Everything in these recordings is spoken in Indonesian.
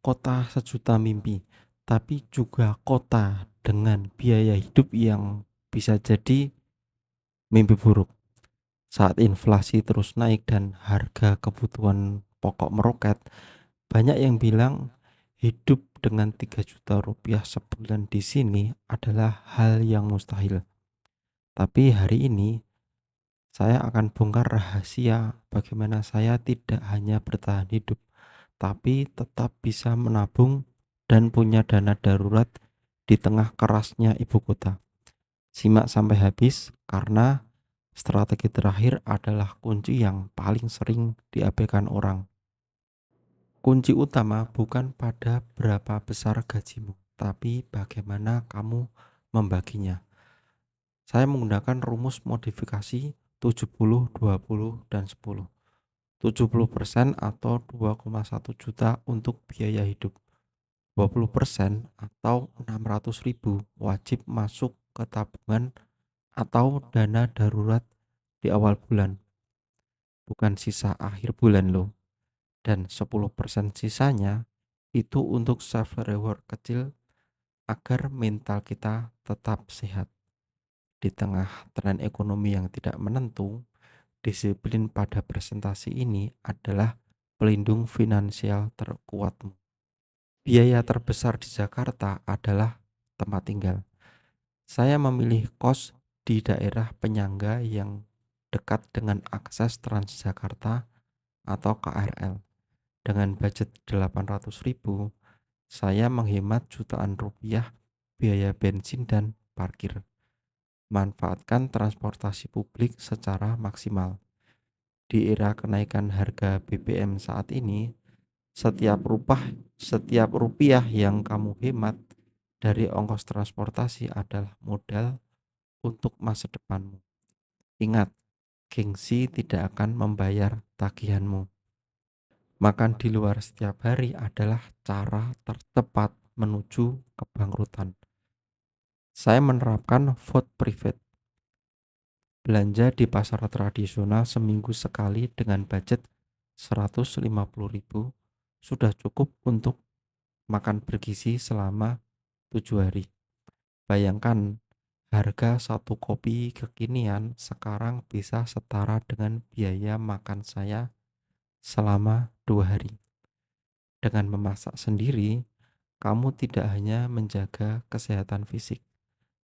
Kota sejuta mimpi, tapi juga kota dengan biaya hidup yang bisa jadi mimpi buruk. Saat inflasi terus naik dan harga kebutuhan pokok meroket, banyak yang bilang hidup dengan 3 juta rupiah sebulan di sini adalah hal yang mustahil. Tapi hari ini saya akan bongkar rahasia bagaimana saya tidak hanya bertahan hidup, tapi tetap bisa menabung dan punya dana darurat di tengah kerasnya ibu kota. Simak sampai habis karena strategi terakhir adalah kunci yang paling sering diabaikan orang. Kunci utama bukan pada berapa besar gajimu, tapi bagaimana kamu membaginya. Saya menggunakan rumus modifikasi 70, 20, dan 10. 70% atau 2,1 juta untuk biaya hidup. 20% atau 600.000 wajib masuk ke tabungan atau dana darurat di awal bulan, bukan sisa akhir bulan loh. Dan 10% sisanya itu untuk self reward kecil agar mental kita tetap sehat. Di tengah tren ekonomi yang tidak menentu, disiplin pada presentasi ini adalah pelindung finansial terkuatmu. Biaya terbesar di Jakarta adalah tempat tinggal. Saya memilih kos di daerah penyangga yang dekat dengan akses Transjakarta atau KRL. Dengan budget 800.000, saya menghemat jutaan rupiah biaya bensin dan parkir. Manfaatkan transportasi publik secara maksimal. Di era kenaikan harga BBM saat ini, setiap rupiah yang kamu hemat dari ongkos transportasi adalah modal untuk masa depanmu. Ingat, gengsi tidak akan membayar tagihanmu. Makan di luar setiap hari adalah cara tercepat menuju kebangkrutan. Saya menerapkan food private. Belanja di pasar tradisional seminggu sekali dengan budget 150.000 sudah cukup untuk makan bergizi selama 7 hari. Bayangkan harga satu kopi kekinian sekarang bisa setara dengan biaya makan saya selama 2 hari. Dengan memasak sendiri, kamu tidak hanya menjaga kesehatan fisik,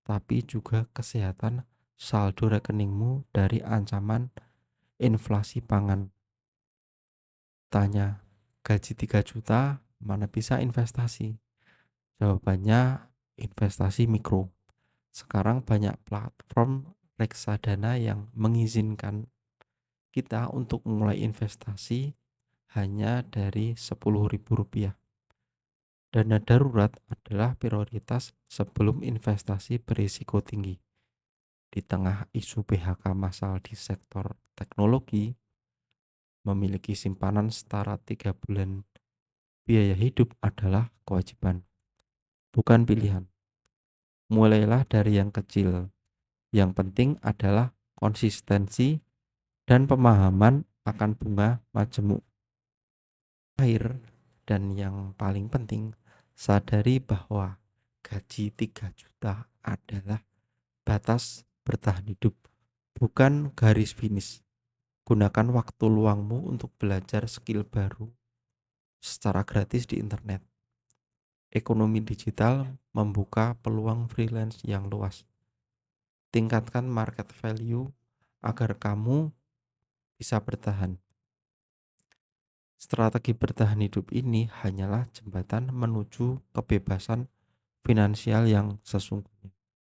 tapi juga kesehatan saldo rekeningmu dari ancaman inflasi pangan. Tanya, gaji 3 juta mana bisa investasi? Jawabannya investasi mikro. Sekarang banyak platform reksadana yang mengizinkan kita untuk mulai investasi hanya dari Rp10.000. Dana darurat adalah prioritas sebelum investasi berisiko tinggi. Di tengah isu PHK massal di sektor teknologi, memiliki simpanan setara 3 bulan biaya hidup adalah kewajiban, bukan pilihan. Mulailah dari yang kecil. Yang penting adalah konsistensi dan pemahaman akan bunga majemuk. Akhir dan yang paling penting, sadari bahwa gaji 3 juta adalah batas bertahan hidup, bukan garis finish. Gunakan waktu luangmu untuk belajar skill baru secara gratis di internet. Ekonomi digital membuka peluang freelance yang luas. Tingkatkan market value agar kamu bisa bertahan. Strategi bertahan hidup ini hanyalah jembatan menuju kebebasan finansial yang sesungguhnya.